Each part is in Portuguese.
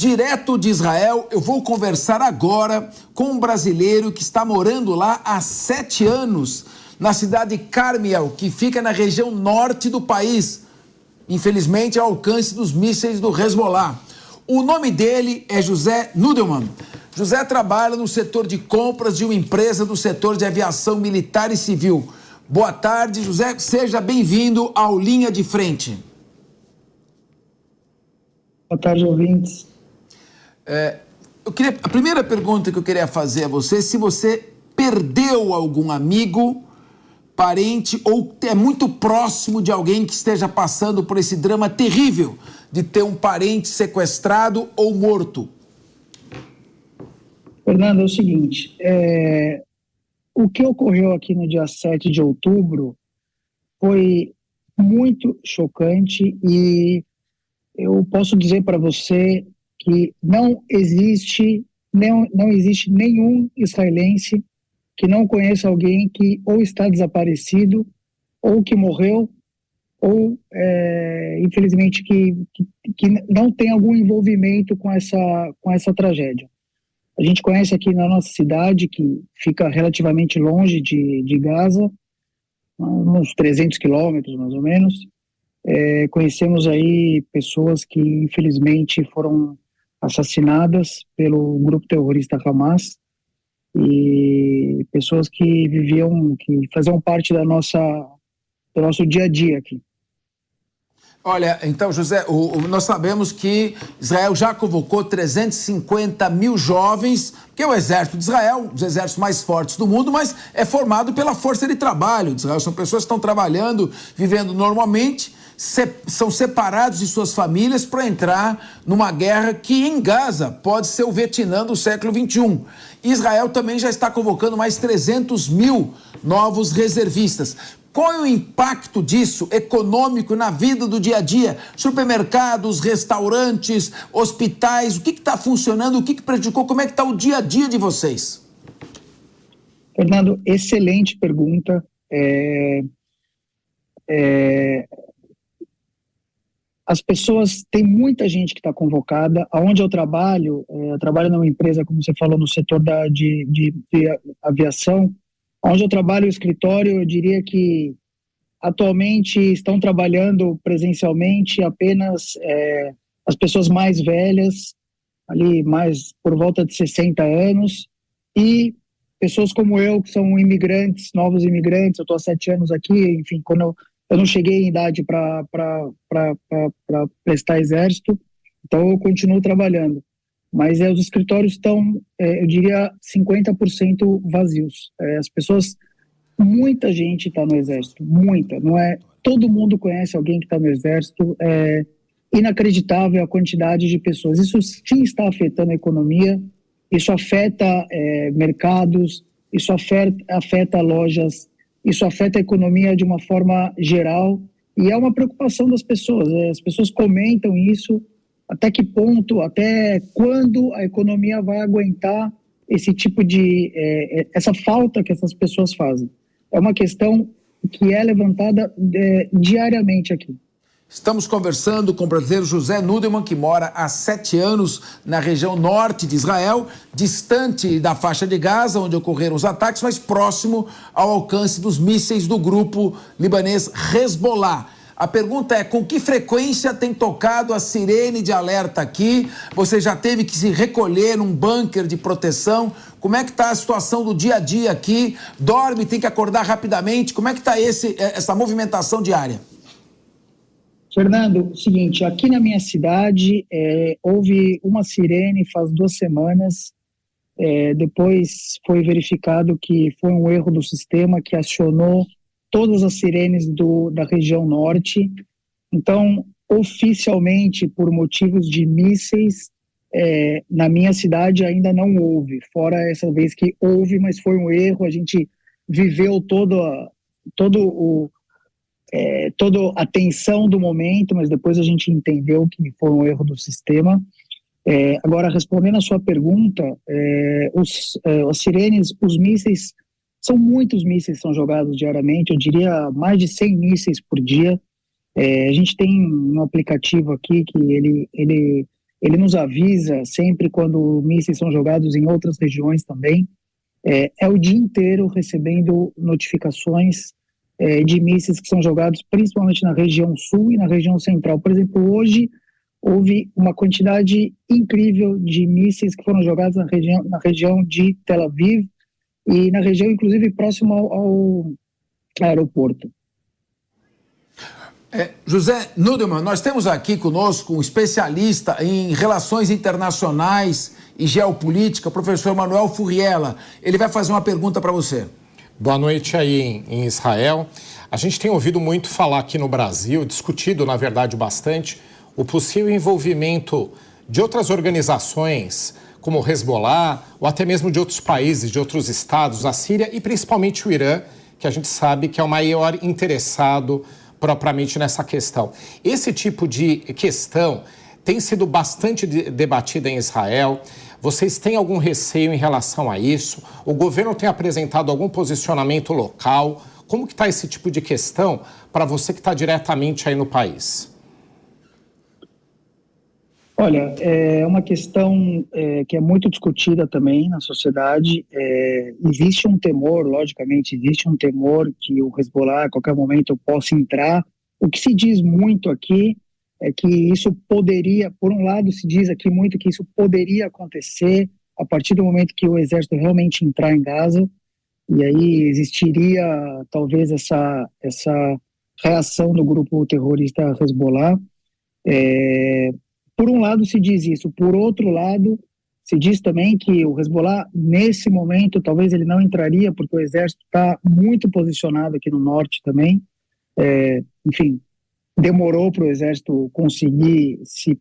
Direto de Israel, eu vou conversar agora com um brasileiro que está morando lá há 7 anos, na cidade de Carmiel, que fica na região norte do país, infelizmente ao alcance dos mísseis do Hezbollah. O nome dele é José Nudelman. José trabalha no setor de compras de uma empresa do setor de aviação militar e civil. Boa tarde, José. Seja bem-vindo ao Linha de Frente. Boa tarde, ouvintes. A primeira pergunta que eu queria fazer a você, se você perdeu algum amigo, parente ou é muito próximo de alguém que esteja passando por esse drama terrível de ter um parente sequestrado ou morto. Fernando, é o seguinte, o que ocorreu aqui no dia 7 de outubro foi muito chocante e eu posso dizer para você que não existe nenhum israelense que não conheça alguém que ou está desaparecido, ou que morreu, ou, infelizmente, que não tem algum envolvimento com essa tragédia. A gente conhece aqui na nossa cidade, que fica relativamente longe de Gaza, uns 300 quilômetros, mais ou menos. Conhecemos aí pessoas que, infelizmente, foram assassinadas pelo grupo terrorista Hamas e pessoas que faziam parte do nosso dia a dia aqui. Olha, então, José, nós sabemos que Israel já convocou 350 mil jovens, que é o exército de Israel, um dos exércitos mais fortes do mundo, mas é formado pela força de trabalho de Israel. São pessoas que estão trabalhando, vivendo normalmente, são separados de suas famílias para entrar numa guerra que em Gaza pode ser o Vietnã do século XXI. Israel também já está convocando mais 300 mil novos reservistas. Qual é o impacto disso econômico na vida do dia a dia? Supermercados, restaurantes, hospitais, o que está funcionando, o que prejudicou, como é que está o dia a dia de vocês? Fernando, excelente pergunta. As pessoas, tem muita gente que está convocada. Aonde eu trabalho numa empresa, como você falou, no setor de aviação. Onde eu trabalho, o escritório, eu diria que atualmente estão trabalhando presencialmente apenas as pessoas mais velhas, ali mais por volta de 60 anos, e pessoas como eu, que são imigrantes, novos imigrantes. Eu estou há 7 anos aqui, enfim, quando eu não cheguei em idade para prestar exército, então eu continuo trabalhando. Mas os escritórios estão, eu diria, 50% vazios. As pessoas, muita gente está no exército, muita, não é? Todo mundo conhece alguém que está no exército. É inacreditável a quantidade de pessoas. Isso sim está afetando a economia, isso afeta mercados, isso afeta lojas, isso afeta a economia de uma forma geral, e é uma preocupação das pessoas. As pessoas comentam isso. Até que ponto, até quando a economia vai aguentar esse tipo essa falta que essas pessoas fazem? É uma questão que é levantada diariamente aqui. Estamos conversando com o brasileiro José Nudelman, que mora há 7 anos na região norte de Israel, distante da faixa de Gaza, onde ocorreram os ataques, mas próximo ao alcance dos mísseis do grupo libanês Hezbollah. A pergunta é, com que frequência tem tocado a sirene de alerta aqui? Você já teve que se recolher num bunker de proteção? Como é que está a situação do dia a dia aqui? Dorme, tem que acordar rapidamente? Como é que está essa movimentação diária? Fernando, seguinte, aqui na minha cidade houve uma sirene faz 2 semanas. Depois foi verificado que foi um erro do sistema que acionou todas as sirenes da região norte. Então, oficialmente, por motivos de mísseis, na minha cidade ainda não houve, fora essa vez que houve, mas foi um erro. A gente viveu toda a tensão do momento, mas depois a gente entendeu que foi um erro do sistema. Agora, respondendo a sua pergunta, as sirenes, os mísseis, são muitos mísseis que são jogados diariamente, eu diria mais de 100 mísseis por dia. A gente tem um aplicativo aqui que ele ele nos avisa sempre quando mísseis são jogados em outras regiões também. É o dia inteiro recebendo notificações de mísseis que são jogados principalmente na região sul e na região central. Por exemplo, hoje houve uma quantidade incrível de mísseis que foram jogados na região de Tel Aviv e na região, inclusive, próximo ao aeroporto. José Nudelman, nós temos aqui conosco um especialista em relações internacionais e geopolítica, o professor Manuel Furriela. Ele vai fazer uma pergunta para você. Boa noite aí em Israel. A gente tem ouvido muito falar aqui no Brasil, discutido, na verdade, bastante, o possível envolvimento de outras organizações, como o Hezbollah, ou até mesmo de outros países, de outros estados, a Síria e principalmente o Irã, que a gente sabe que é o maior interessado propriamente nessa questão. Esse tipo de questão tem sido bastante debatida em Israel. Vocês têm algum receio em relação a isso? O governo tem apresentado algum posicionamento local? Como que está esse tipo de questão para você que está diretamente aí no país? Olha, é uma questão que é muito discutida também na sociedade. Existe um temor, logicamente, existe um temor que o Hezbollah a qualquer momento possa entrar. O que se diz muito aqui é que isso poderia, por um lado se diz aqui muito que isso poderia acontecer a partir do momento que o exército realmente entrar em Gaza, e aí existiria talvez essa reação do grupo terrorista Hezbollah. Por um lado se diz isso, por outro lado se diz também que o Hezbollah nesse momento talvez ele não entraria porque o exército está muito posicionado aqui no norte também, enfim, demorou para o exército conseguir se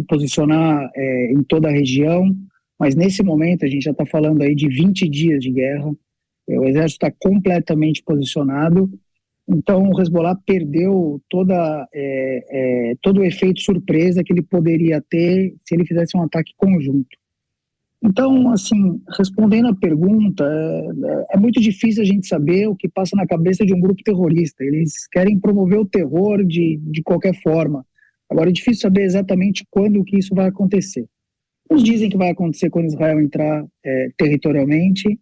posicionar em toda a região, mas nesse momento a gente já está falando aí de 20 dias de guerra, o exército está completamente posicionado. Então, o Hezbollah perdeu todo o efeito surpresa que ele poderia ter se ele fizesse um ataque conjunto. Então, assim, respondendo à pergunta, é muito difícil a gente saber o que passa na cabeça de um grupo terrorista. Eles querem promover o terror de qualquer forma. Agora, é difícil saber exatamente quando que isso vai acontecer. Uns dizem que vai acontecer quando Israel entrar territorialmente,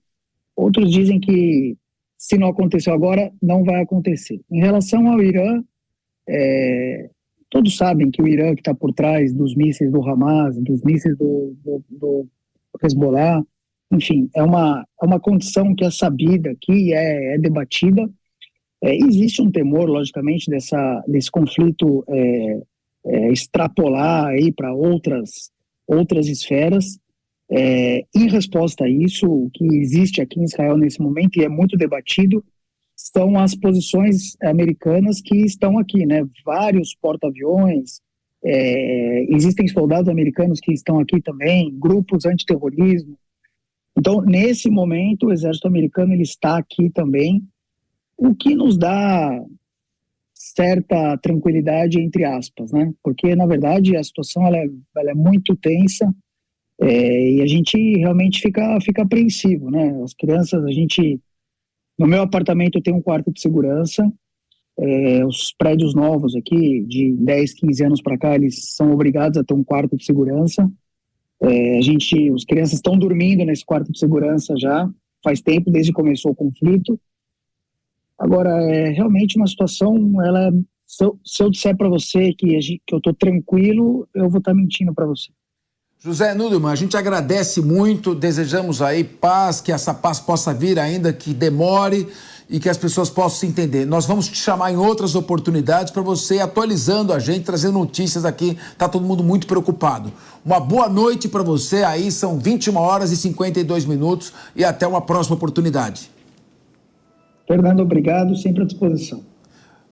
outros dizem que se não aconteceu agora, não vai acontecer. Em relação ao Irã, todos sabem que o Irã que está por trás dos mísseis do Hamas, dos mísseis do Hezbollah, enfim, é uma condição que é sabida, que é debatida. Existe um temor, logicamente, desse conflito extrapolar aí para outras esferas. Em resposta a isso, o que existe aqui em Israel nesse momento, e é muito debatido, são as posições americanas que estão aqui, né? Vários porta-aviões, existem soldados americanos que estão aqui também, grupos antiterrorismo. Então, nesse momento, o exército americano ele está aqui também, o que nos dá certa tranquilidade, entre aspas, né? Porque, na verdade, a situação ela é muito tensa, e a gente realmente fica apreensivo, né? As crianças, no meu apartamento eu tenho um quarto de segurança, os prédios novos aqui, de 10, 15 anos para cá, eles são obrigados a ter um quarto de segurança. As crianças estão dormindo nesse quarto de segurança já faz tempo, desde que começou o conflito. Agora, é realmente uma situação, se eu disser para você que eu estou tranquilo, eu vou estar mentindo para você. José Nudelman, a gente agradece muito, desejamos aí paz, que essa paz possa vir ainda que demore e que as pessoas possam se entender. Nós vamos te chamar em outras oportunidades para você ir atualizando a gente, trazendo notícias aqui, tá todo mundo muito preocupado. Uma boa noite para você aí, são 21 horas e 52 minutos e até uma próxima oportunidade. Fernando, obrigado, sempre à disposição.